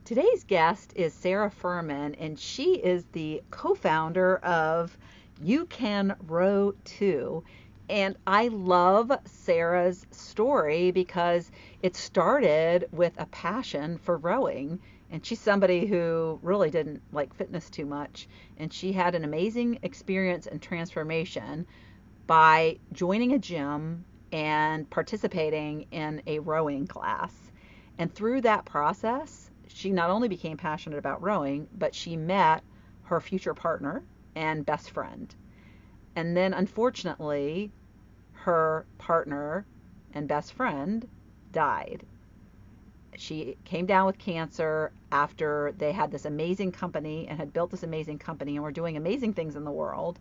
Today's guest is Sarah Fuhrmann, and she is the co-founder of You Can Row Too. And I love Sarah's story because it started with a passion for rowing. And she's somebody who really didn't like fitness too much. And she had an amazing experience and transformation by joining a gym and participating in a rowing class. And through that process, she not only became passionate about rowing, but she met her future partner and best friend. And then, unfortunately, her partner and best friend died. She came down with cancer after they had this amazing company and had built this amazing company and were doing amazing things in the world.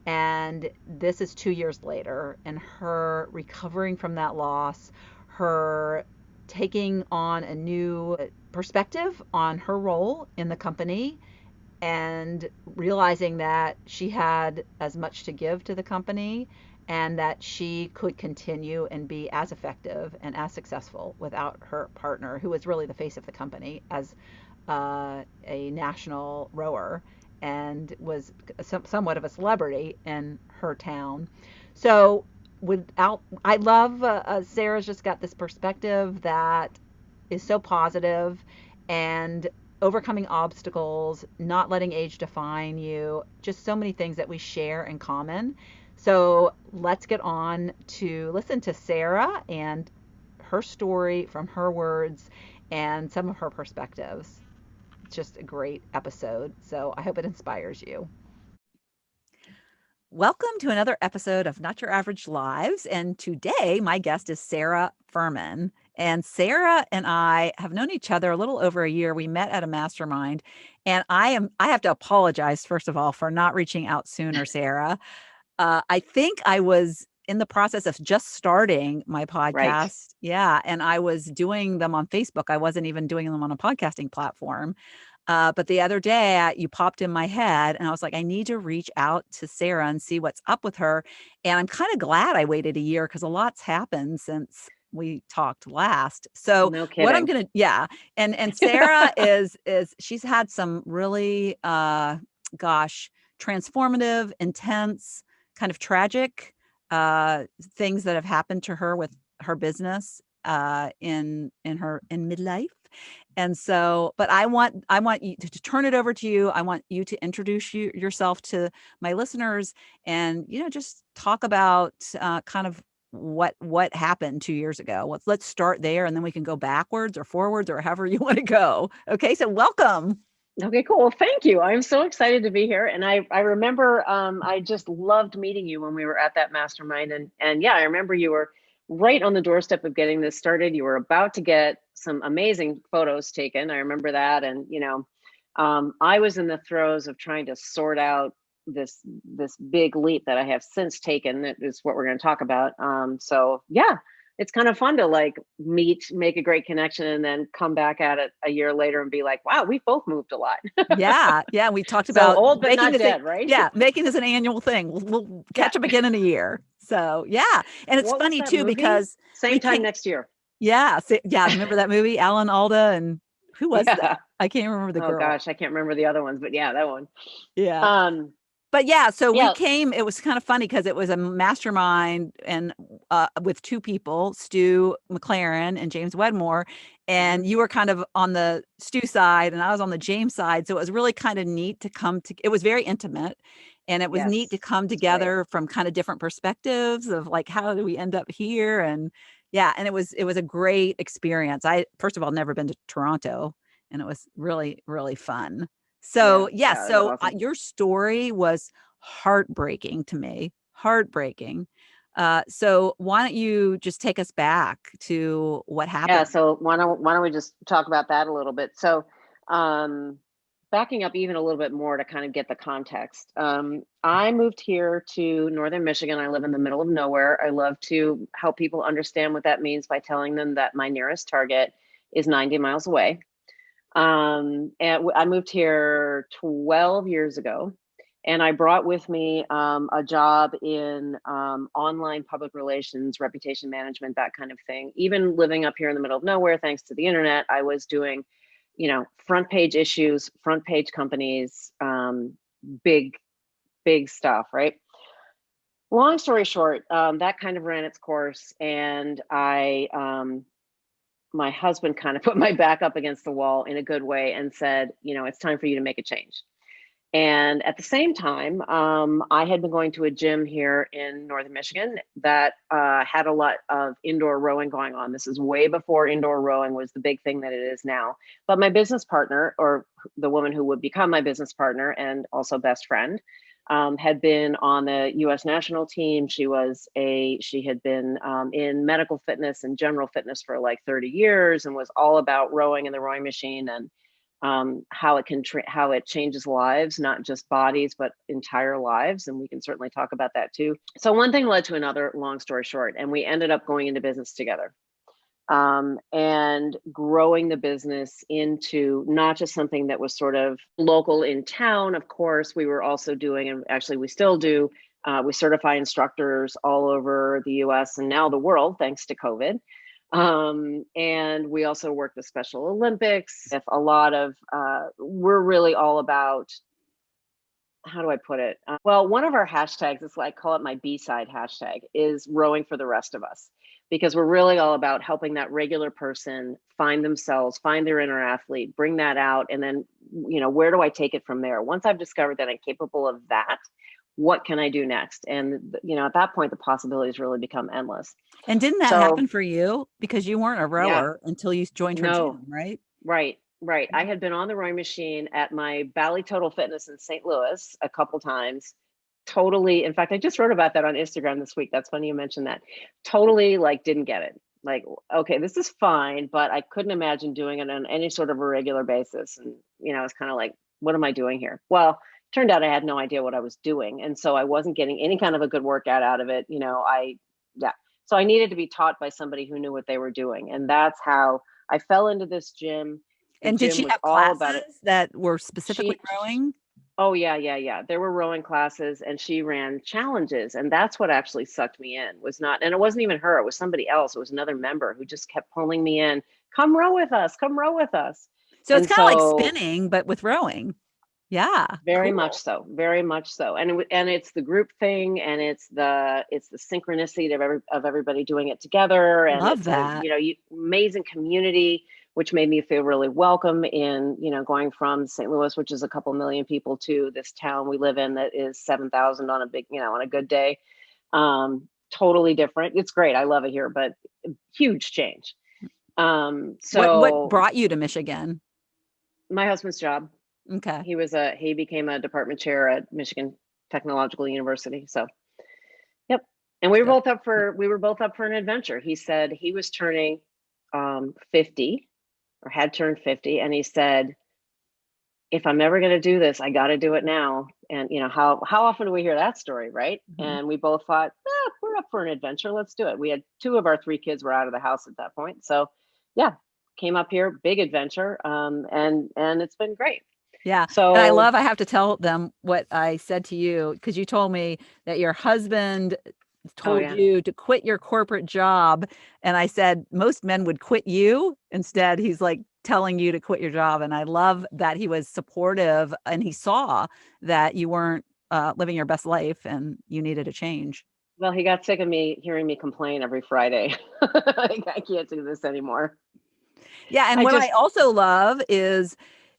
And this is 2 years later, and her recovering from that loss, her taking on a new perspective on her role in the company, and realizing that she had as much to give to the company and that she could continue and be as effective and as successful without her partner, who was really the face of the company as a national rower and was somewhat of a celebrity in her town. So I love Sarah's just got this perspective that is so positive, and overcoming obstacles, not letting age define you, just so many things that we share in common. So let's get on to listen to Sarah and her story from her words and some of her perspectives. It's just a great episode. So I hope it inspires you. Welcome to another episode of Not Your Average Lives. And today, my guest is Sarah Fuhrmann. And Sarah and I have known each other a little over a year. We met at a mastermind. And I have to apologize, first of all, for not reaching out sooner, Sarah. I think I was in the process of just starting my Right. podcast. Yeah. And I was doing them on Facebook. I wasn't even doing them on a podcasting platform. But the other day, you popped in my head, and I was like, I need to reach out to Sarah and see what's up with her. And I'm kind of glad I waited a year because a lot's happened since we talked last. So No what I'm kidding. gonna, yeah, and Sarah is she's had some really, gosh, transformative, intense, kind of tragic things that have happened to her with her business in midlife. And so, but I want you to turn it over to you. I want you to introduce yourself to my listeners, and just talk about kind of what happened 2 years ago. Let's start there, and then we can go backwards or forwards or however you want to go. Okay, so welcome. Okay, cool. Well, thank you. I'm so excited to be here. And I remember I just loved meeting you when we were at that mastermind. And yeah, I remember you were right on the doorstep of getting this started. You were about to get some amazing photos taken. I remember that. And I was in the throes of trying to sort out this big leap that I have since taken. That is what we're going to talk about. So yeah, it's kind of fun to like meet, make a great connection, and then come back at it a year later and be like, wow, we both moved a lot. Yeah, yeah. We talked So about old but not dead, right? making this an annual thing. We'll Yeah. catch up again in a year. So yeah, and it's What was funny that too movie? because we Same time can't. next year. Yeah, yeah. Remember that movie, Alan Alda, and who was that? Yeah. I can't remember the Oh girl. gosh, I can't remember the other ones, but yeah, that one. Yeah. Um, But yeah, so we yeah. came, it was kind of funny because it was a mastermind and with two people, Stu McLaren and James Wedmore. Mhm. And you were kind of on the Stu side and I was on the James side. So it was really kind of neat to it was very intimate, and it was neat to Yes, come it's great. together from kind of different perspectives of like, how do we end up here? And yeah, and it was a great experience. I, first of all, never been to Toronto, and it was really, really fun. So, Yeah, yeah, yeah, it was so, awesome. your story was heartbreaking to me, heartbreaking. So why don't you just take us back to what Yeah, happened? so why don't we just talk about that a little bit? So, um, backing up even a little bit more to kind of get the context. I moved here to Northern Michigan. I live in the middle of nowhere. I love to help people understand what that means by telling them that my nearest target is 90 miles away. And I moved here 12 years ago, and I brought with me a job in online public relations, reputation management, that kind of thing. Even living up here in the middle of nowhere, thanks to the internet, I was doing front page issues, front page companies, big, big stuff, right? Long story short, that kind of ran its course, and my husband kind of put my back up against the wall in a good way and said, it's time for you to make a change. And at the same time, I had been going to a gym here in Northern Michigan that had a lot of indoor rowing going on. This is way before indoor rowing was the big thing that it is now. But my business partner, or the woman who would become my business partner and also best friend, had been on the U.S. national team. She had been in medical fitness and general fitness for like 30 years and was all about rowing and the rowing machine, and how it changes lives, not just bodies, but entire lives. And we can certainly talk about that too. So one thing led to another, long story short, and we ended up going into business together, and growing the business into not just something that was sort of local in town. Of course, we were also doing, and actually we still do, we certify instructors all over the US and now the world, thanks to COVID. And we also work with Special Olympics. If a lot of, we're really all about, how do I put it? Well, one of our hashtags is, like, call it my B-side hashtag, is rowing for the rest of us, because we're really all about helping that regular person find themselves, find their inner athlete, bring that out. And then, where do I take it from there? Once I've discovered that I'm capable of that, what can I do next? And, at that point, the possibilities really become endless. And didn't that happen for you? Because you weren't a rower until you joined her gym, right? Right. I had been on the rowing machine at my Bally Total Fitness in St. Louis a couple times. Totally. In fact, I just wrote about that on Instagram this week. That's funny you mentioned that. Totally, didn't get it. Okay, this is fine, but I couldn't imagine doing it on any sort of a regular basis. And, it's kind of like, what am I doing here? Well, turned out I had no idea what I was doing. And so I wasn't getting any kind of a good workout out of it. So I needed to be taught by somebody who knew what they were doing. And that's how I fell into this gym. And did she have classes that were specifically rowing? Oh, yeah. There were rowing classes, and she ran challenges. And that's what actually sucked me in, and it wasn't even her, it was somebody else. It was another member who just kept pulling me in. Come row with us. So it's kind of like spinning, but with rowing. Yeah. Very much so. And it's the group thing, and it's the synchronicity of everybody doing it together. And love that. Amazing community, which made me feel really welcome in, going from St. Louis, which is a couple million people, to this town we live in that is 7,000 on a big, on a good day. Totally different. It's great. I love it here, but huge change. So what brought you to Michigan? My husband's job. Okay. He became a department chair at Michigan Technological University. So, yep. And we were both up for an adventure. He said he was turning 50, or had turned 50. And he said, if I'm ever going to do this, I got to do it now. And how often do we hear that story? Right. Mm-hmm. And we both thought, we're up for an adventure. Let's do it. We had 2 of our 3 kids were out of the house at that point. So yeah, came up here, big adventure. And it's been great. Yeah. So, and I have to tell them what I said to you, because you told me that your husband told you to quit your corporate job. And I said, most men would quit you. Instead, he's like telling you to quit your job. And I love that he was supportive, and he saw that you weren't living your best life and you needed a change. Well, he got sick of me hearing me complain every Friday. I can't do this anymore. Yeah. And I also love is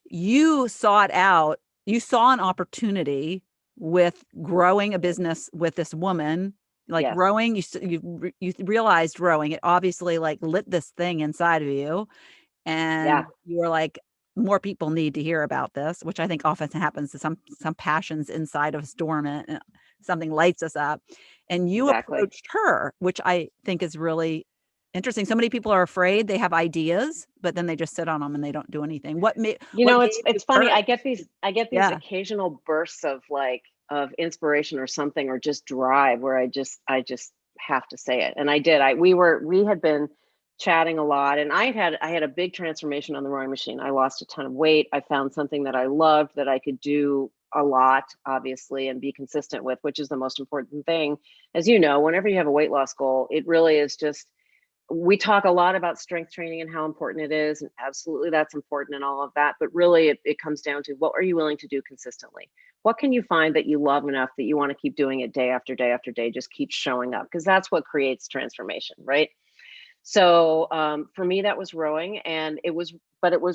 you sought out, you saw an opportunity with growing a business with this woman, rowing. You realized rowing, it obviously lit this thing inside of you. And you were like, more people need to hear about this, which I think often happens to some passions inside of us dormant, and something lights us up. And you approached her, which I think is really interesting. So many people are afraid. They have ideas, but then they just sit on them and they don't do anything. It's funny. I get these occasional bursts of inspiration or something, or just drive, where I just have to say it. And I did. We had been chatting a lot, and I had a big transformation on the rowing machine. I lost a ton of weight. I found something that I loved, that I could do a lot, obviously, and be consistent with, which is the most important thing. As you know, whenever you have a weight loss goal, it really is just we talk a lot about strength training and how important it is, and absolutely that's important and all of that, but really it comes down to, what are you willing to do consistently? What can you find that you love enough that you want to keep doing it day after day after day? Just keep showing up, because that's what creates transformation, right? So for me, that was rowing, and it was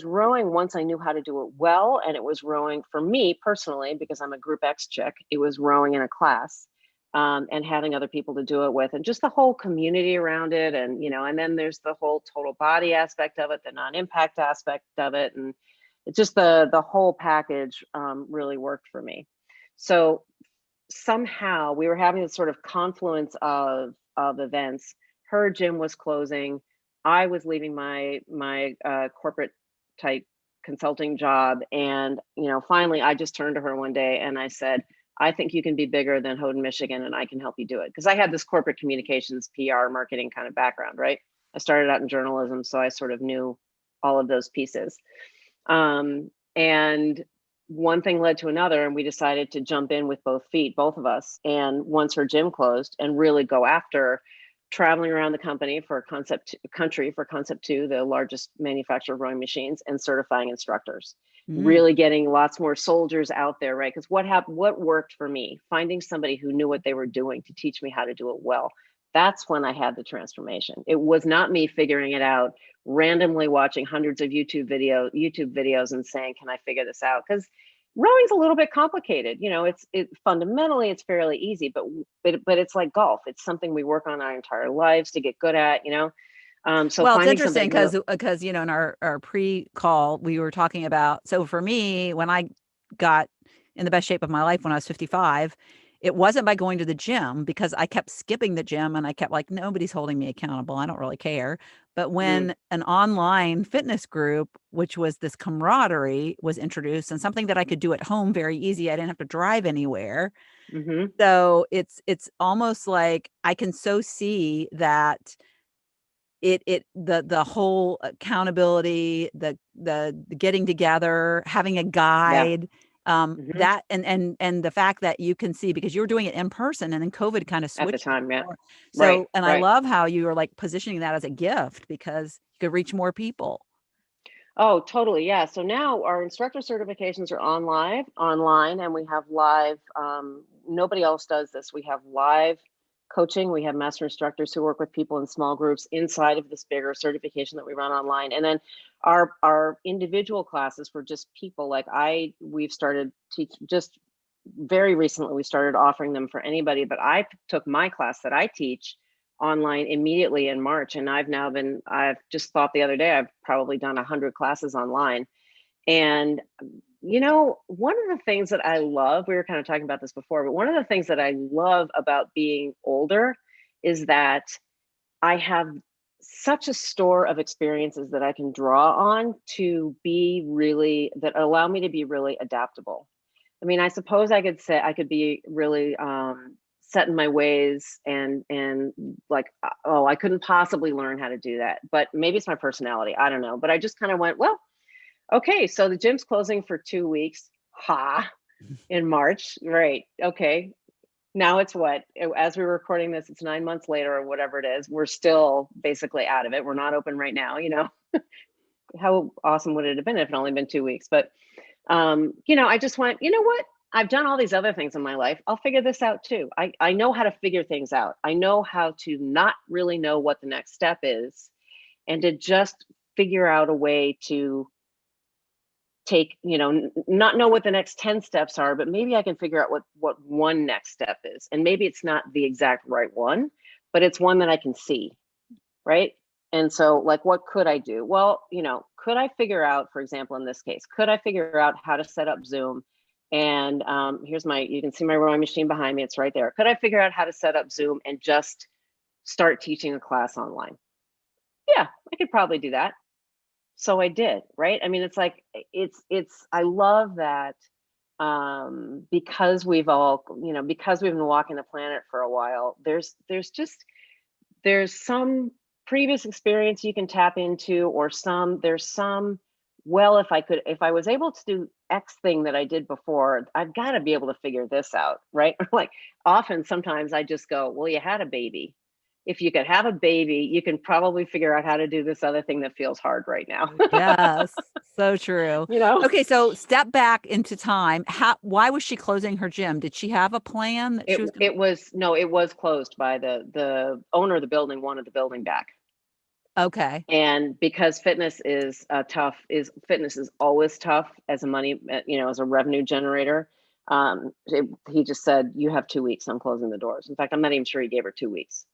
rowing once I knew how to do it well. And it was rowing for me personally, because I'm a Group X chick. It was rowing in a class, and having other people to do it with, and just the whole community around it. And, and then there's the whole total body aspect of it, the non-impact aspect of it. And it's just the whole package really worked for me. So somehow we were having this sort of confluence of events. Her gym was closing. I was leaving my corporate type consulting job. And, finally I just turned to her one day and I said, I think you can be bigger than Houghton, Michigan, and I can help you do it. Because I had this corporate communications, PR, marketing kind of background, right? I started out in journalism, so I sort of knew all of those pieces. And one thing led to another, and we decided to jump in with both feet, both of us. And once her gym closed, and really go after traveling around the country for Concept 2, the largest manufacturer of rowing machines, and certifying instructors. Really getting lots more soldiers out there, right? Because what worked for me, finding somebody who knew what they were doing to teach me how to do it well. That's when I had the transformation. It was not me figuring it out, randomly watching hundreds of YouTube videos and saying, can I figure this out? Because rowing's a little bit complicated. Fundamentally it's fairly easy, but it's like golf. It's something we work on our entire lives to get good at, So well, it's interesting because in our pre-call we were talking about, so for me, when I got in the best shape of my life when I was 55, it wasn't by going to the gym, because I kept skipping the gym and I kept like, nobody's holding me accountable, I don't really care. But when an online fitness group, which was this camaraderie, was introduced, and something that I could do at home very easy, I didn't have to drive anywhere. So it's almost like I can so see that the whole accountability, the getting together, having a guide, that and the fact that you can see, because you were doing it in person, and then COVID kind of switched at the time. Yeah. So, right, and right. I love how you were like positioning that as a gift, because you could reach more people. Oh, totally. Yeah. So now our instructor certifications are online, and we have live. Nobody else does this. We have live coaching. We have master instructors who work with people in small groups inside of this bigger certification that we run online. And then our individual classes for just people like we've started just very recently, we started offering them for anybody, but I took my class that I teach online immediately in March. And I've just thought the other day, I've probably done 100 classes online. And, one of the things that I love, we were kind of talking about this before, but one of the things that I love about being older is that I have such a store of experiences that I can draw on that allow me to be really adaptable. I mean, I suppose I could be really, set in my ways and like, oh, I couldn't possibly learn how to do that, but maybe it's my personality. I don't know. But I just kind of went, well, okay, so the gym's closing for 2 weeks. In March. Right. Okay. Now it's what? As we're recording this, it's 9 months later or whatever it is. We're still basically out of it. We're not open right now, How awesome would it have been if it only been 2 weeks? But, I just went, you know what? I've done all these other things in my life. I'll figure this out too. I know how to figure things out. I know how to not really know what the next step is, and to just figure out a way to take, not know what the next 10 steps are, but maybe I can figure out what one next step is. And maybe it's not the exact right one, but it's one that I can see. Right. And so like, what could I do? Well, could I figure out, for example, in this case, could I figure out how to set up Zoom? And you can see my rowing machine behind me. It's right there. Could I figure out how to set up Zoom and just start teaching a class online? Yeah, I could probably do that. So I did, right? I mean, it's like, I love that, because we've all, because we've been walking the planet for a while, there's some previous experience you can tap into, or well, if I was able to do X thing that I did before, I've got to be able to figure this out, right? Like sometimes I just go, well, you had a baby. if you could have a baby, you can probably figure out how to do this other thing that feels hard right now. Yes, so true. You know? Okay, so step back into time. Why was she closing her gym? Did she have a plan that she was gonna? It was closed by the owner of the building wanted the building back. Okay. And because fitness is always tough as a money, as a revenue generator. He just said, you have 2 weeks, I'm closing the doors. In fact, I'm not even sure he gave her 2 weeks.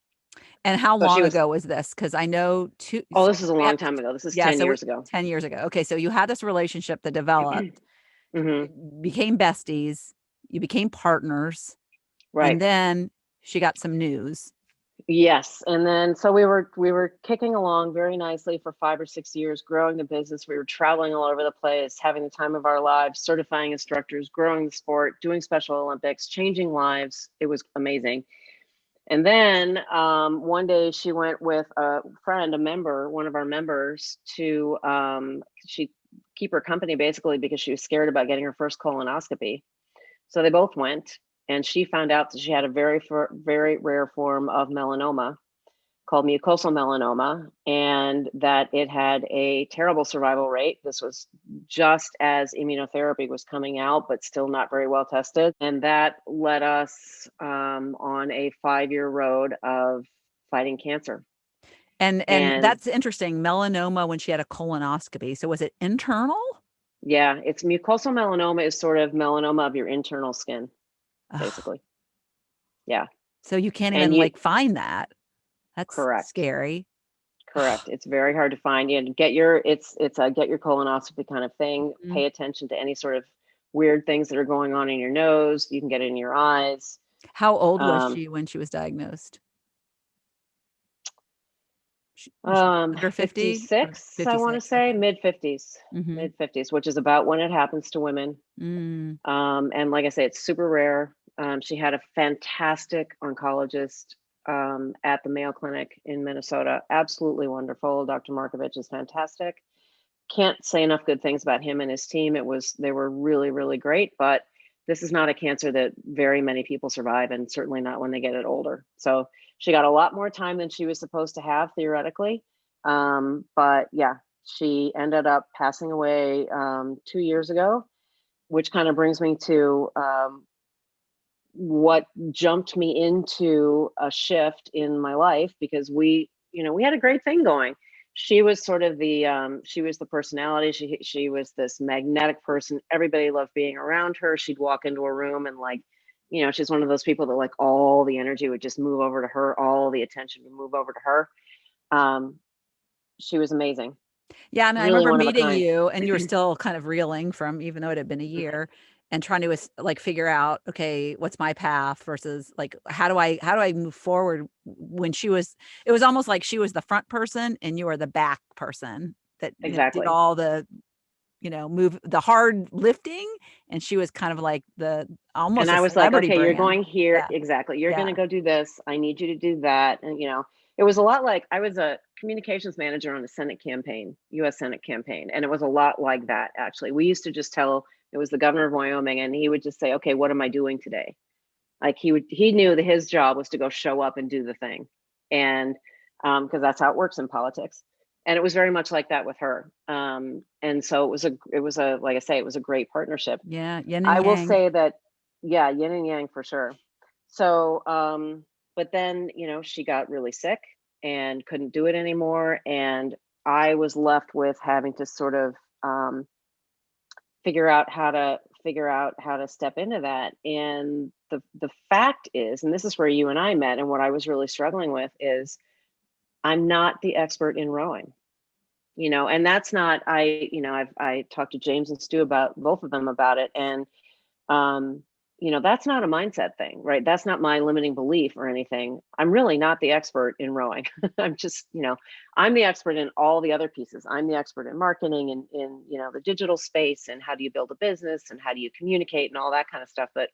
And how So she long was, ago was this? Because I know oh, so this is a we long have to, time ago. This is yeah, 10 so years ago. 10 years ago. Okay, so you had this relationship that developed, Hmm. became besties, you became partners, and Right. then she got some news. Yes. And then so we were kicking along very nicely for 5 or 6 years, growing the business. We were traveling all over the place, having the time of our lives, certifying instructors, growing the sport, doing Special Olympics, changing lives. It was amazing. And then one day she went with a friend, one of our members, to she keep her company basically because she was scared about getting her first colonoscopy. So they both went, and she found out that she had a very rare form of melanoma called mucosal melanoma, and that it had a terrible survival rate. This was just as immunotherapy was coming out, but still not very well tested. And that led us on a 5-year road of fighting cancer. And And that's interesting. Melanoma when she had a colonoscopy. So was it internal? yeah, it's mucosal melanoma is sort of melanoma of your internal skin, Ugh. basically. Yeah. So you can't And even you, like find that. That's correct. scary. Correct. It's very hard to find. You get your it's a get your colonoscopy kind of thing. Mhm. Pay attention to any sort of weird things that are going on in your nose. You can get it in your eyes. How old was Um, she when she was diagnosed? Was she under 50 or 56, I want to 56? say Okay. mid 50s, Mhm. which is about when it happens to women. Mm. And like I say, it's super rare. She had a fantastic oncologist at the Mayo Clinic in Minnesota. Absolutely wonderful. Dr. Markovich is fantastic. Can't say enough good things about him and his team. They were really, really great, but this is not a cancer that very many people survive, and certainly not when they get it older. So she got a lot more time than she was supposed to have theoretically. But yeah, she ended up passing away 2 years ago, which kind of brings me to what jumped me into a shift in my life, because we had a great thing going. She was sort of she was the personality. She was this magnetic person. Everybody loved being around her. She'd walk into a room and she's one of those people that like all the energy would just move over to her. All the attention would move over to her. She was amazing. Yeah, I mean, I Really remember one of a meeting kind. you and you were still kind of reeling from even though it had been a year and trying to like figure out, okay, what's my path versus like how do I move forward when it was almost like she was the front person and you were the back person that did Exactly. all the move the hard lifting, and she was kind of like the And almost a I was like, celebrity okay, you're brand. going here. Yeah. Exactly. You're going Yeah. to go do this. I need you to do that. And, it was a lot like I was a communications manager on a Senate campaign, US Senate campaign. And it was a lot like that, actually. We used to just tell, it was the governor of Wyoming, and he would just say, okay, what am I doing today? Like he knew that his job was to go show up and do the thing. And because that's how it works in politics. And it was very much like that with her. And so it was a, like I say, it was a great partnership. Yeah. Yin and I will yang. say that, yeah, yin and yang for sure. So, but then, she got really sick and couldn't do it anymore. And I was left with having to sort of figure out how to step into that. And the fact is, and this is where you and I met, and what I was really struggling with is I'm not the expert in rowing. And that's not, I talked to James and Stu about both of them about it. And um that's not a mindset thing, right? That's not my limiting belief or anything. I'm really not the expert in rowing. I'm just, I'm the expert in all the other pieces. I'm the expert in marketing and in the digital space, and how do you build a business and how do you communicate and all that kind of stuff, but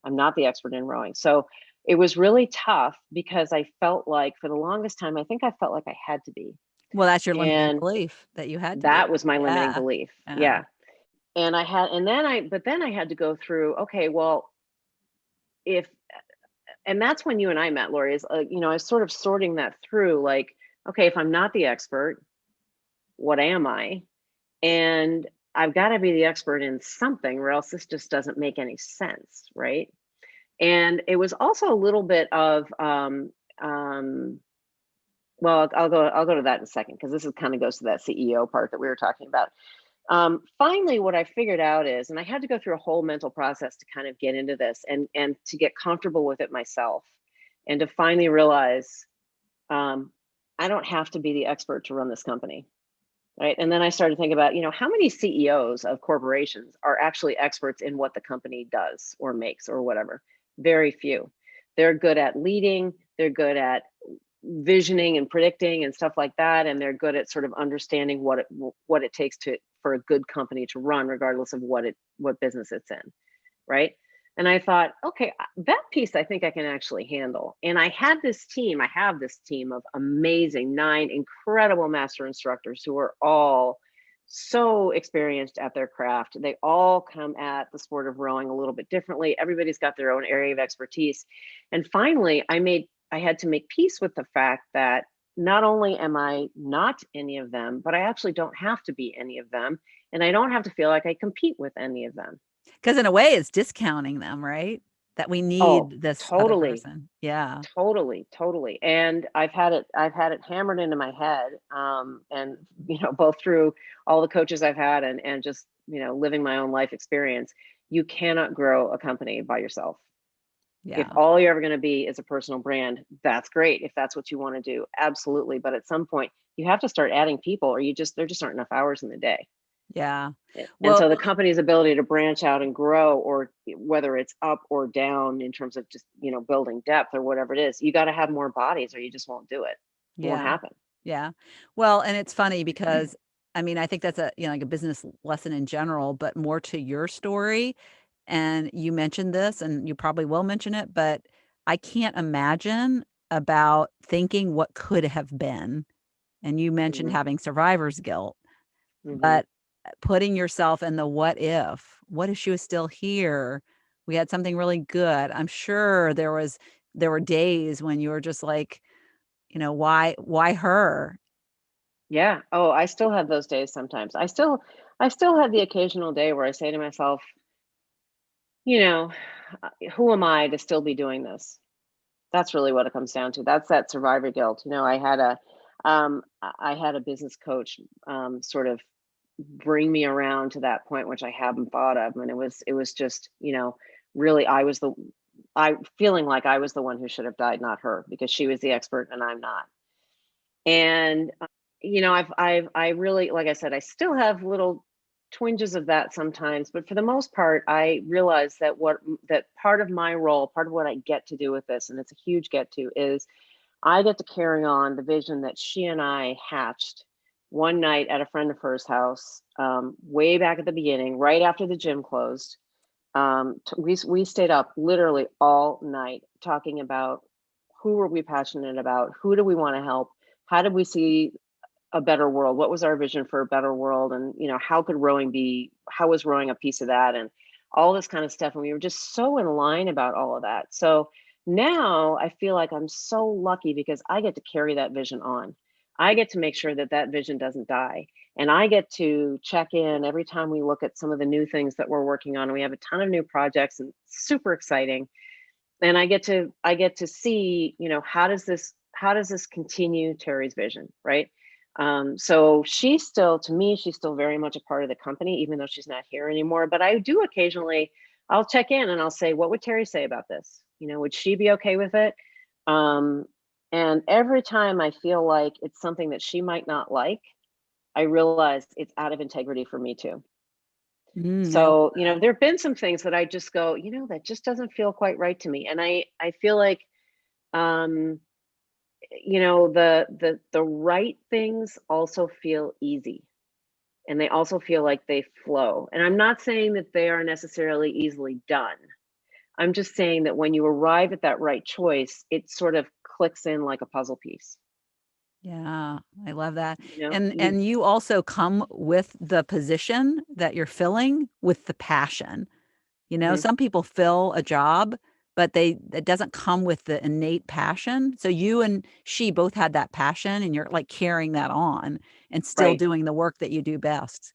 I'm not the expert in rowing. So it was really tough because I felt like for the longest time, I think I felt like I had to be. Well, that's your limiting And belief that you had to that be. was my limiting Yeah. belief. Yeah. Yeah. But then I had to go through, okay, well, if and that's when you and I met, Lori, is, you know, I was sort of sorting that through, like, okay, if I'm not the expert, what am I? And I've got to be the expert in something, or else this just doesn't make any sense, right? And it was also a little bit of, well, I'll go to that in a second, because this is kind of goes to that CEO part that we were talking about. Finally, what I figured out is, and I had to go through a whole mental process to kind of get into this and to get comfortable with it myself, and to finally realize, I don't have to be the expert to run this company. Right. And then I started thinking about, you know, how many CEOs of corporations are actually experts in what the company does or makes or whatever? Very few. They're good at leading, they're good at visioning and predicting and stuff like that, and they're good at sort of understanding what it takes to for a good company to run, regardless of what business it's in, right? And I thought, okay, that piece I think I can actually handle. And I have this team of amazing 9 incredible master instructors who are all so experienced at their craft. They all come at the sport of rowing a little bit differently. Everybody's got their own area of expertise. And finally, I had to make peace with the fact that not only am I not any of them, but I actually don't have to be any of them. And I don't have to feel like I compete with any of them. Because in a way, it's discounting them, right? That we Oh, need this other totally. person. Yeah. Totally. And I've had it hammered into my head. And, you know, both through all the coaches I've had and just, you know, living my own life experience, you cannot grow a company by yourself. If Yeah. all you're ever going to be is a personal brand, that's great. If that's what you want to do, absolutely. But at some point you have to start adding people, or there just aren't enough hours in the day. Yeah. And Well, so the company's ability to branch out and grow, or whether it's up or down in terms of just, you know, building depth or whatever it is, you got to have more bodies or you just won't do it. It won't yeah. happen. Yeah. Well, and it's funny because I mean, I think that's a, you know, like a business lesson in general, but more to your story. And you mentioned this and you probably will mention it, but I can't imagine about thinking what could have been. And you mentioned Mm-hmm. having survivor's guilt, Mm-hmm. but putting yourself in the what if she was still here? We had something really good. I'm sure there were days when you were just like, you know, why her? Yeah. Oh, I still have those days sometimes. I still have the occasional day where I say to myself, you know, who am I to still be doing this? That's really what it comes down to. That's that survivor guilt. You know, I had a business coach sort of bring me around to that point, which I hadn't thought of. And it was just, you know, really, I feeling like I was the one who should have died, not her, because she was the expert and I'm not. And, you know, I really, like I said, I still have little twinges of that sometimes, but for the most part, I realize that part of my role, part of what I get to do with this, and it's a huge get to, is I get to carry on the vision that she and I hatched one night at a friend of hers house, way back at the beginning, right after the gym closed. We stayed up literally all night talking about who are we passionate about, who do we want to help, how did we see a better world, what was our vision for a better world, and, you know, how was rowing a piece of that, and all this kind of stuff. And we were just so in line about all of that. So now I feel like I'm so lucky because I get to carry that vision on. I get to make sure that that vision doesn't die. And I get to check in every time we look at some of the new things that we're working on. We have a ton of new projects and super exciting. And I get to see, you know, how does this continue Terry's vision, right? So to me, she's still very much a part of the company, even though she's not here anymore. But I do occasionally, I'll check in and I'll say, what would Terry say about this? You know, would she be okay with it? Um, and every time I feel like it's something that she might not like, I realize it's out of integrity for me too. I love So, you know, that. there have been some things that I just go, you know, that just doesn't feel quite right to me. And I feel like, um, you know, the right things also feel easy, and they also feel like they flow. And I'm not saying that they are necessarily easily done. I'm just saying that when you arrive at that right choice, it sort of clicks in like a puzzle piece. Yeah, I love that. You know, And you also come with the position that you're filling with the passion. You know, mhm. some people fill a job but it doesn't come with the innate passion. So you and she both had that passion, and you're like carrying that on and still Right. doing the work that you do best.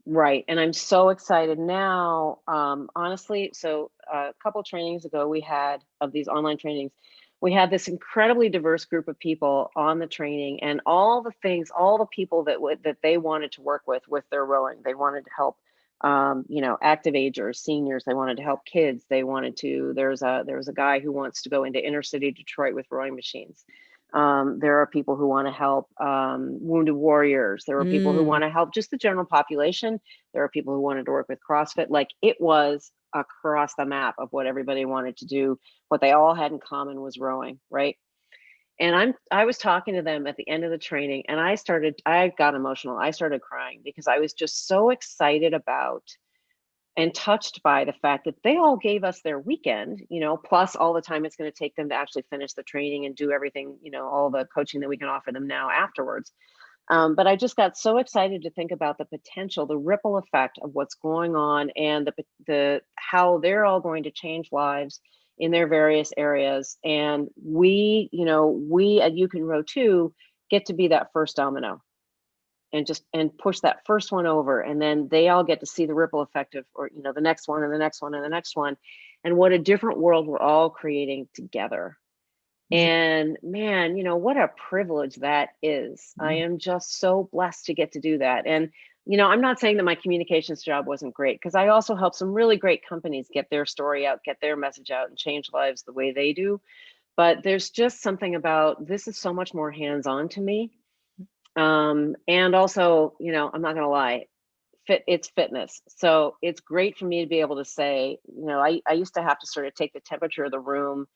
Right. And I'm so excited now. Honestly, so a couple trainings ago, we had of these online trainings, we had this incredibly diverse group of people on the training, and all the things, all the people that they wanted to work with their rowing. They wanted to help, active agers, seniors. They wanted to help kids. They wanted to. There's a guy who wants to go into inner city Detroit with rowing machines. There are people who want to help wounded warriors. There are people who Mm. want to help just the general population. There are people who wanted to work with CrossFit. Like, it was across the map of what everybody wanted to do. What they all had in common was rowing, right? And I was talking to them at the end of the training, and I got emotional. I started crying because I was just so excited about and touched by the fact that they all gave us their weekend, plus all the time it's going to take them to actually finish the training and do everything, all the coaching that we can offer them now afterwards. But I just got so excited to think about the potential, the ripple effect of what's going on, and the how they're all going to change lives in their various areas. And we at You Can Row Too get to be that first domino, and push that first one over, and then they all get to see the ripple effect of, or the next one and the next one and the next one, and what a different world we're all creating together. Yeah. And man, what a privilege that is. I Mm. am just so blessed to get to do that. And I'm not saying that my communications job wasn't great, because I also helped some really great companies get their story out, get their message out, and change lives the way they do. But there's just something about this is so much more hands-on to me. And also, I'm not gonna lie, it's fitness. So it's great for me to be able to say, I used to have to sort of take the temperature of the room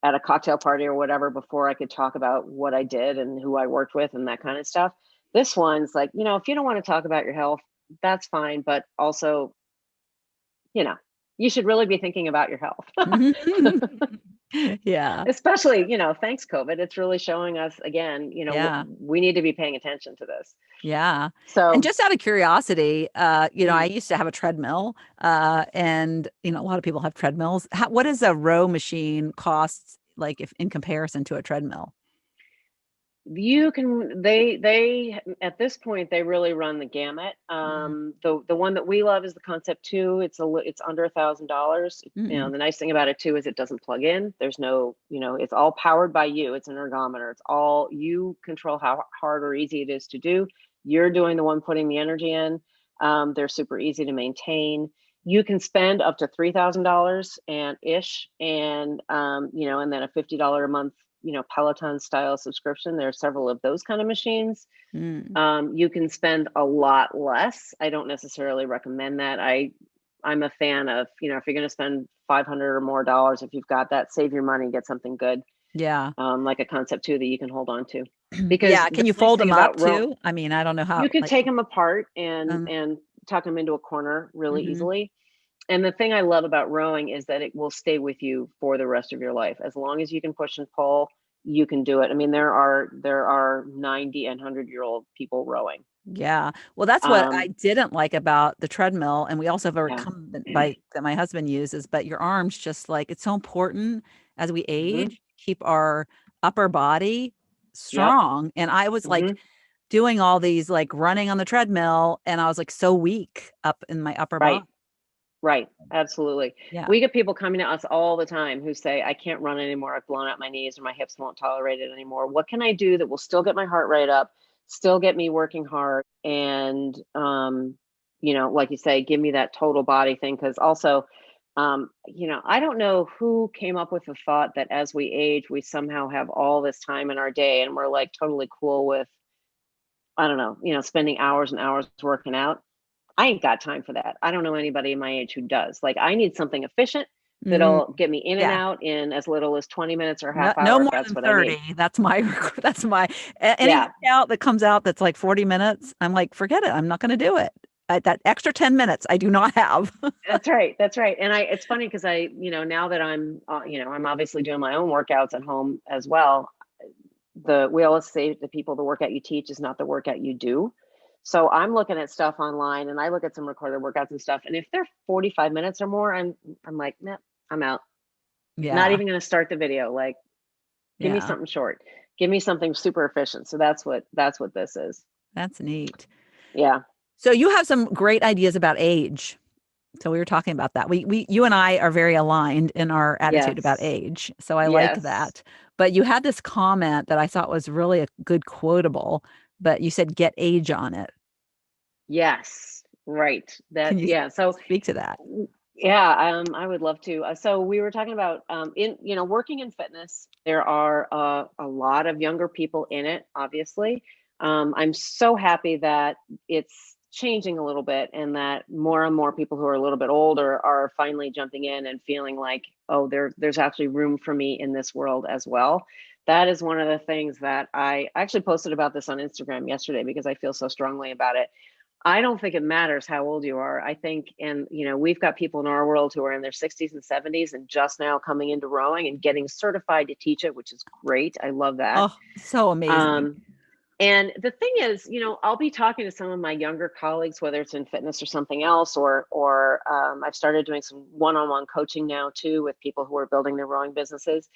at a cocktail party or whatever before I could talk about what I did and who I worked with and that kind of stuff. This one's like, if you don't want to talk about your health, that's fine. But also, you know, you should really be thinking about your health. Yeah. Especially, thanks COVID. It's really showing us again, Yeah. we need to be paying attention to this. Yeah. And So, just out of curiosity, I used to have a treadmill, and a lot of people have treadmills. What does a row machine cost, like, if in comparison to a treadmill? you can they at this point they really run the gamut. Mm. The one that we love is the Concept 2. It's under $1,000. Mm. The nice thing about it too is it doesn't plug in. There's no, it's all powered by you. It's an ergometer. It's all you control how hard or easy it is to do. You're doing the one putting the energy in. They're super easy to maintain. You can spend up to $3,000 and ish, and then a $50 a month, Peloton style subscription. There are several of those kind of machines. Mm. You can spend a lot less. I don't necessarily recommend that. I'm a fan of, if you're going to spend 500 or more dollars, if you've got that, save your money, get something good, Yeah. like a Concept 2 that you can hold on to. Because Yeah. the Can you nice fold thing them up about too? I mean, I don't know how, you could like, take them apart and um, tuck them into a corner really mhm. easily. And the thing I love about rowing is that it will stay with you for the rest of your life. As long as you can push and pull, you can do it. I mean, there are 90 and 100-year-old people rowing. Yeah. Well, that's what I Um, didn't like about the treadmill. And we also have a yeah. recumbent bike that my husband uses, but your arms just like it's so important as we Hmm. age, keep our upper body Yep. strong. And I was Hmm. like doing all these like running on the treadmill, and I was like so weak up in my upper Right. body. Right. Absolutely. Yeah. We get people coming to us all the time who say, I can't run anymore. I've blown out my knees, or my hips won't tolerate it anymore. What can I do that will still get my heart rate up, still get me working hard, and, like you say, give me that total body thing? Because also, I don't know who came up with the thought that as we age, we somehow have all this time in our day and we're like totally cool with, I don't know, spending hours and hours working out. I ain't got time for that. I don't know anybody my age who does. Like, I need something efficient Mm, that'll get me in and yeah. out in as little as 20 minutes or No, half no hour if more that's than what I 30. need. That's my that's my any Yeah, workout that comes out that's like 40 minutes, I'm like, forget it. I'm not going to do it. That extra 10 minutes I do not have. that's right. That's right. And it's funny because now that I'm obviously doing my own workouts at home as well. We always say to people, the workout you teach is not the workout you do. So I'm looking at stuff online, and I look at some recorded workouts and stuff. And if they're 45 minutes or more, I'm like, nah, I'm out. Not Yeah. even going to start the video. Like, give me Yeah. something short. Give me something super efficient. So that's what this is. That's neat. Yeah. So you have some great ideas about age. So we were talking about that. You and I are very aligned in our attitude about Yes. age. So I like Yes. that. But you had this comment that I thought was really a good quotable, but you said get age on it. Yes. Right. Can That, you yeah. So, speak to that? yeah, I would love to. So we were talking about working in fitness. There are a lot of younger people in it, obviously. I'm so happy that it's changing a little bit, and that more and more people who are a little bit older are finally jumping in and feeling like, oh, there's actually room for me in this world as well. That is one of the things that I actually posted about this on Instagram yesterday because I feel so strongly about it. I don't think it matters how old you are. I think, and we've got people in our world who are in their 60s and 70s and just now coming into rowing and getting certified to teach it, which is great. I love that. Oh, so amazing. Um, and the thing is, I'll be talking to some of my younger colleagues, whether it's in fitness or something else, or I've started doing some one-on-one coaching now too with people who are building their rowing businesses,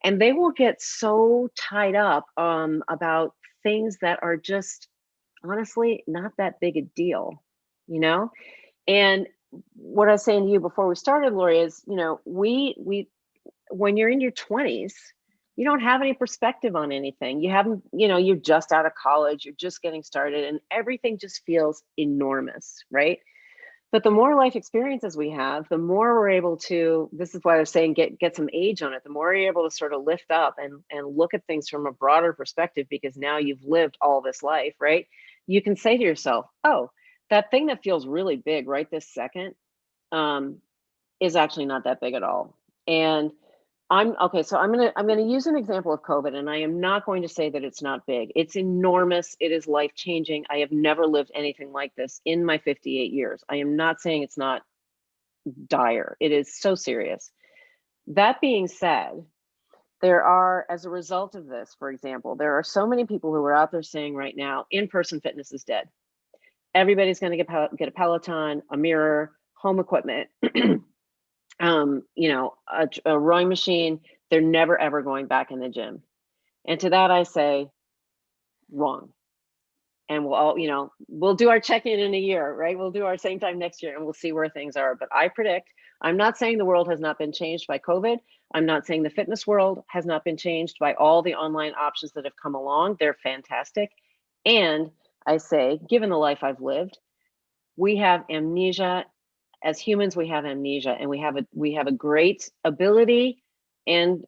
and they will get so tied up about things that are just honestly not that big a deal, you know? And what I was saying to you before we started, Lori, is, we when you're in your 20s, you don't have any perspective on anything. You haven't, you're just out of college, you're just getting started, and everything just feels enormous, right? But the more life experiences we have, the more we're able to, this is why I was saying get some age on it, the more you're able to sort of lift up and look at things from a broader perspective, because now you've lived all this life, right? You can say to yourself, oh, that thing that feels really big right this second um, is actually not that big at all. And I'm okay. So I'm gonna use an example of COVID, and I am not going to say that it's not big. It's enormous. It is life changing. I have never lived anything like this in my 58 years. I am not saying it's not dire. It is so serious. That being said, there are, as a result of this, for example, there are so many people who are out there saying right now, in-person fitness is dead. Everybody's going to get a Peloton, a mirror, home equipment, a rowing machine. They're never ever going back in the gym. And to that I say, wrong. And we'll all, we'll do our check-in in a year, right? We'll do our same time next year and we'll see where things are. But I predict, I'm not saying the world has not been changed by COVID. I'm not saying the fitness world has not been changed by all the online options that have come along. They're fantastic. And I say, given the life I've lived, we have amnesia. As humans, we have amnesia, and we have a great ability, and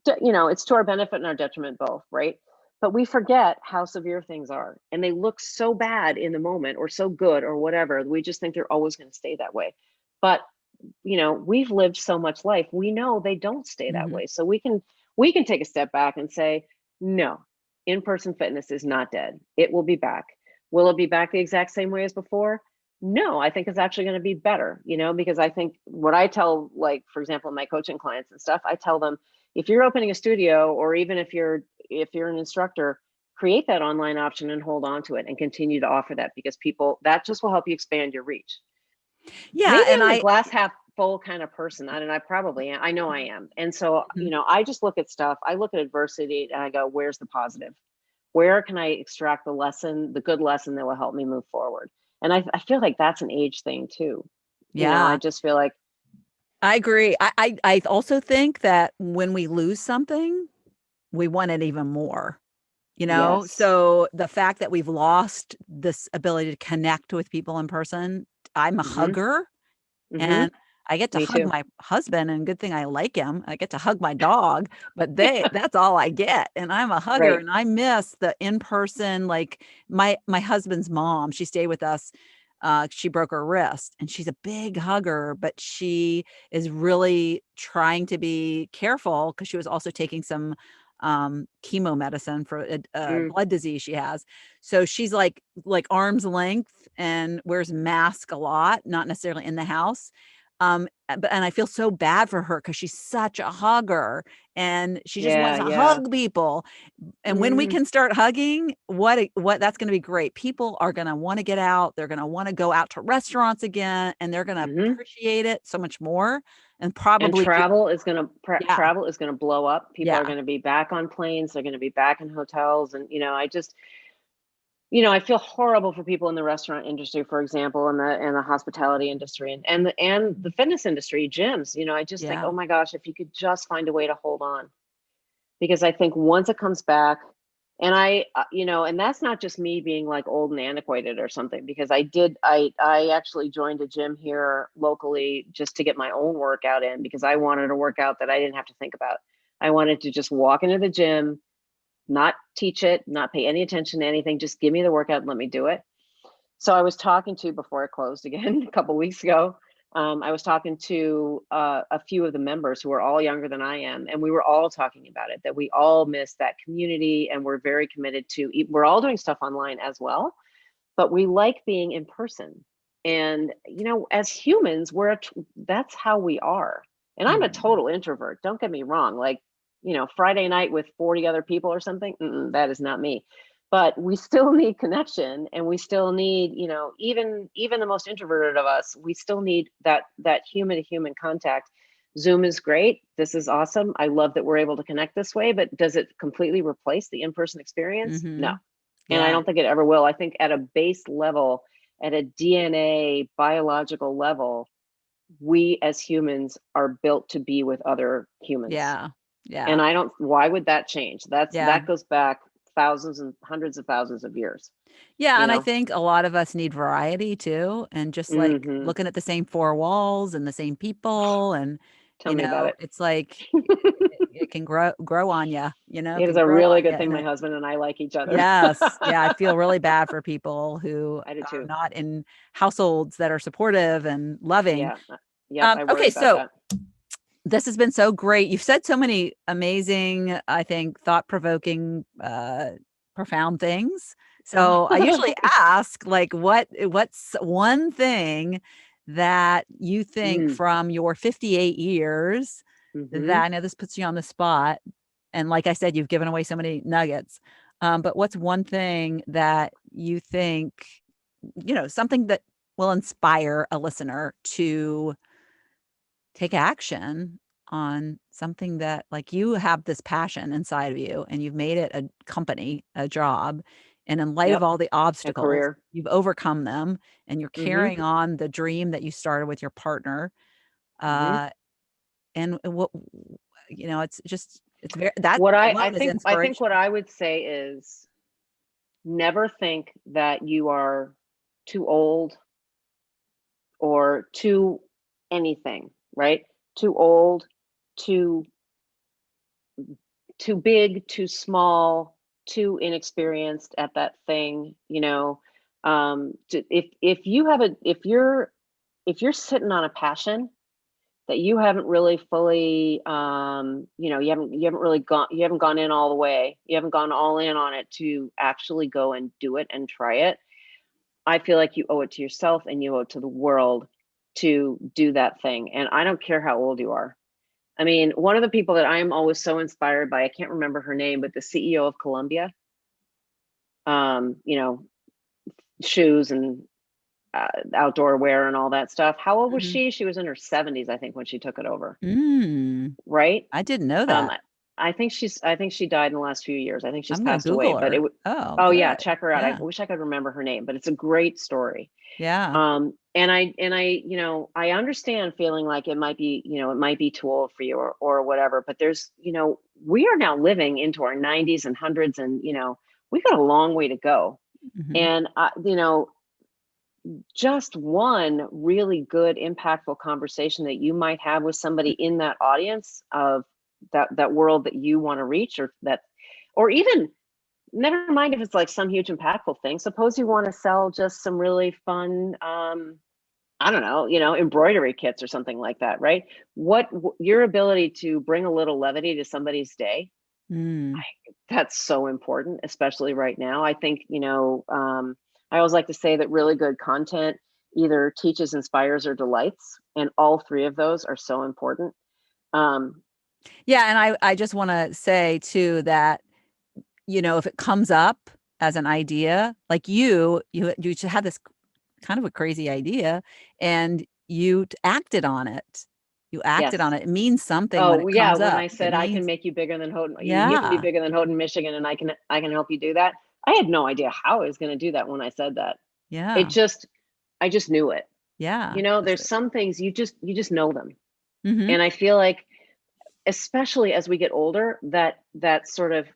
it's to our benefit and our detriment both, right? But we forget how severe things are, and they look so bad in the moment, or so good, or whatever. We just think they're always going to stay that way. But we've lived so much life, we know they don't stay that Hmm. way. So we can take a step back and say, no, in-person fitness is not dead. It will be back. Will it be back the exact same way as before? No, I think it's actually going to be better, because I think what I tell, like, for example, my coaching clients and stuff, I tell them, if you're opening a studio, or even if you're an instructor, create that online option and hold on to it and continue to offer that, because that just will help you expand your reach. Yeah. Maybe And I'm a glass half full kind of person. I don't know, I probably am. I know I am. And so, Mhm. I just look at stuff. I look at adversity and I go, where's the positive? Where can I extract the good lesson that will help me move forward? And I feel like that's an age thing too. I Yeah, just feel like, I agree. I also think that when we lose something, we want it even more, yes. So the fact that we've lost this ability to connect with people in person, I'm a Mm-hmm. hugger. Mm-hmm. And I get to Me hug too. my husband, and good thing I like him. I get to hug my dog, but that's all I get. And I'm a hugger, Right. and I miss the in-person, like my husband's mom, she stayed with us. She broke her wrist, and she's a big hugger, but she is really trying to be careful because she was also taking some chemo medicine for a Mm. blood disease she has. So she's like arm's length and wears mask a lot, not necessarily in the house. And I feel so bad for her because she's such a hugger and she just wants Yeah, to yeah. hug people. And when we Mm, can start hugging, what that's going to be great. People are going to want to get out. They're going to want to go out to restaurants again, and they're going to hmm appreciate it so much more, and And probably do. Yeah, travel is gonna blow up. People are yeah, gonna be back on planes. They're gonna be back in hotels, and I just I feel horrible for people in the restaurant industry, for example, and the hospitality industry, and the fitness industry, gyms. I just think, yeah. oh my gosh, if you could just find a way to hold on, because I think once it comes back, and and that's not just me being like old and antiquated or something, because I actually joined a gym here locally just to get my own workout in, because I wanted a workout that I didn't have to think about. I wanted to just walk into the gym, not teach it, not pay any attention to anything, just give me the workout and let me do it. So I was talking to, before it closed again a couple weeks ago, I was talking to a few of the members who are all younger than I am, and we were all talking about it, that we all miss that community, and we're very committed to, we're all doing stuff online as well, but we like being in person. And, as humans, that's how we are. And I'm a Mhm. total introvert. Don't get me wrong. Like, Friday night with 40 other people or something, that is not me. But we still need connection, and we still need, even the most introverted of us, we still need that human to human contact. Zoom is great. This is awesome. I love that we're able to connect this way, but does it completely replace the in-person experience? No. Mhm. And I Yeah. don't think it ever will. I think at a base level, at a DNA biological level, we as humans are built to be with other humans. Yeah. Yeah. And I don't, why would that change? Yeah. That goes back thousands and hundreds of thousands of years, Yeah, you and I know? think a lot of us need variety too, and just like hmm looking at the same four walls and the same people, and Tell me about it. it's like it can grow on you, it It is can a grow really on you, good thing and my husband and I like each other. yes, yeah, I feel really bad for people who I do are too. not in households that are supportive and loving. Yeah. Yep. I worry Okay, about so that. this has been so great. You've said so many amazing, I think, thought-provoking, profound things. So I usually ask, like, what's one thing that you think mm, from your 58 years hmm that I know this puts you on the spot, and like I said, you've given away so many nuggets. But what's one thing that you think, something that will inspire a listener to take action on something that like you have this passion inside of you and you've made it a company, a job. And in light of Yep. all the A obstacles, career. you've overcome them and you're hmm carrying on the dream that you started with your partner. hmm Uh, and what, it's just, it's very, that What alone is I think what inspirational. I would say is, never think that you are too old or too anything, right? Too old, too too big, too small, too inexperienced at that thing, if you have a if you're sitting on a passion that you haven't really fully you haven't gone in all the way, you haven't gone all in on it to actually go and do it and try it. I feel like you owe it to yourself and you owe it to the world to do that thing. And I don't care how old you are. I mean, one of the people that I am always so inspired by, I can't remember her name, but the CEO of Columbia, um, you know, shoes and outdoor wear and all that stuff. How old was Mhm. she? She was in her 70s, I think, when she took it over, Mm, right? I didn't know Um, that. I think she died in the last few years. I think she's I'm going to passed away, Google but her. Oh, oh yeah, good. check her out. I Yeah. wish I could remember her name, but it's a great story. Yeah. I understand feeling like it might be too old for you, or whatever, but we are now living into our 90s and hundreds, and we got a long way to go. Hmm. And just one really good, impactful conversation that you might have with somebody in that audience of that world that you want to reach, or even, never mind if it's like some huge impactful thing. Suppose you want to sell just some really fun, I don't know, embroidery kits or something like that, right? Your ability to bring a little levity to somebody's day, Mm. that's so important, especially right now. I think, I always like to say that really good content either teaches, inspires, or delights. And all three of those are so important. Yeah. And I just want to say too that, if it comes up as an idea, like you just had this kind of a crazy idea and you acted on it. You acted on Yes. it. It means something when Oh it yeah, comes when up. I It said I can means, make you bigger than Houghton, you can be yeah, bigger than Houghton, Michigan, and I can help you do that. I had no idea how I was going to do that when I said that. yeah, I just knew it. yeah. There's some things you just know them. Mm-hmm. And I feel like, especially as we get older, that sort of,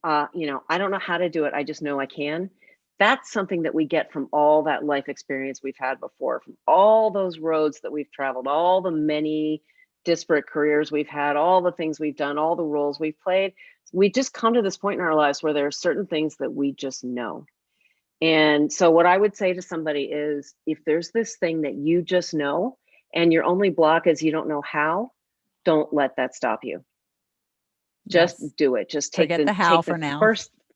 I don't know how to do it, I just know I can. That's something that we get from all that life experience we've had before, from all those roads that we've traveled, all the many disparate careers we've had, all the things we've done, all the roles we've played. We just come to this point in our lives where there are certain things that we just know. And so what I would say to somebody is, if there's this thing that you just know and your only block is you don't know how, don't let that stop you. Just Yes. do it. Just Forget the how for now.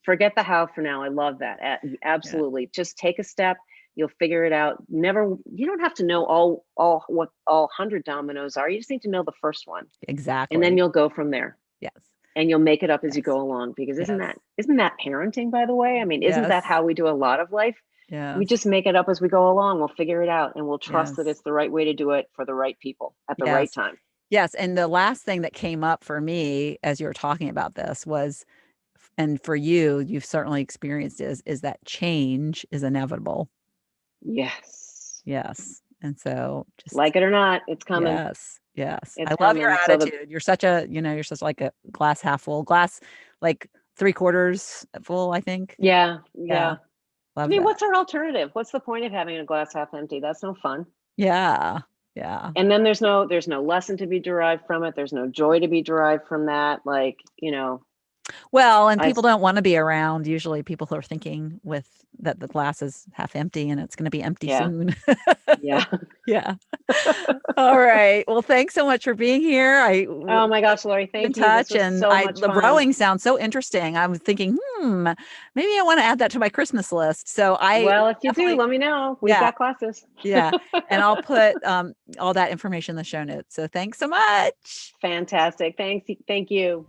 Forget the how for now. I love that. Absolutely. Yeah. Just take a step. You'll figure it out. You don't have to know all 100 dominoes are. You just need to know the first one. Exactly. And then you'll go from there. Yes. And you'll make it up as you go along, because isn't that parenting, by the way? I mean, isn't that how we do a lot of life? Yeah. We just make it up as we go along. We'll figure it out, and we'll trust that it's the right way to do it for the right people at the right time. Yes. And the last thing that came up for me as you were talking about this was, and for you, you've certainly experienced is that change is inevitable. Yes. Yes. And so just like it or not, it's coming. Yes. It's I love your attitude. You're such like a glass half full, glass like 3/4 full, I think. Yeah. Love I mean, what's our alternative? What's the point of having a glass half empty? That's no fun. Yeah. And then there's no lesson to be derived from it. There's no joy to be derived from that. Like, Well, and people don't want to be around usually people who are thinking that the glass is half empty and it's going to be empty soon. Yeah. All right. Well, thanks so much for being here. Oh my gosh, Lori, thank you. Touch, and so much the fun. rowing sounds so interesting. I was thinking, maybe I want to add that to my Christmas list. So well, if you do, let me know. We've got classes. And I'll put all that information in the show notes. So thanks so much. Fantastic. Thank you.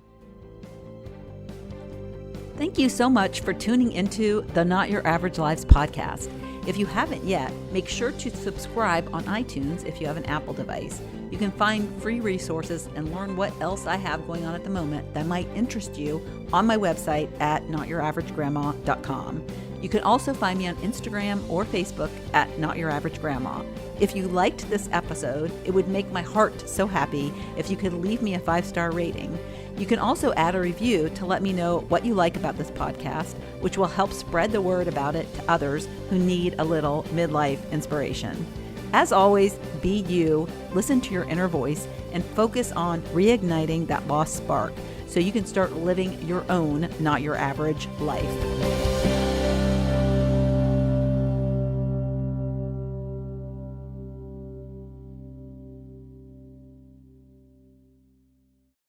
Thank you so much for tuning into the Not Your Average Lives podcast. If you haven't yet, make sure to subscribe on iTunes if you have an Apple device. You can find free resources and learn what else I have going on at the moment that might interest you on my website at notyouraverage.grandma.com. You can also find me on Instagram or Facebook at Not Your Average Grandma. If you liked this episode, it would make my heart so happy if you could leave me a 5-star rating. You can also add a review to let me know what you like about this podcast, which will help spread the word about it to others who need a little midlife inspiration. As always, be you, listen to your inner voice, and focus on reigniting that lost spark so you can start living your own Not Your Average life.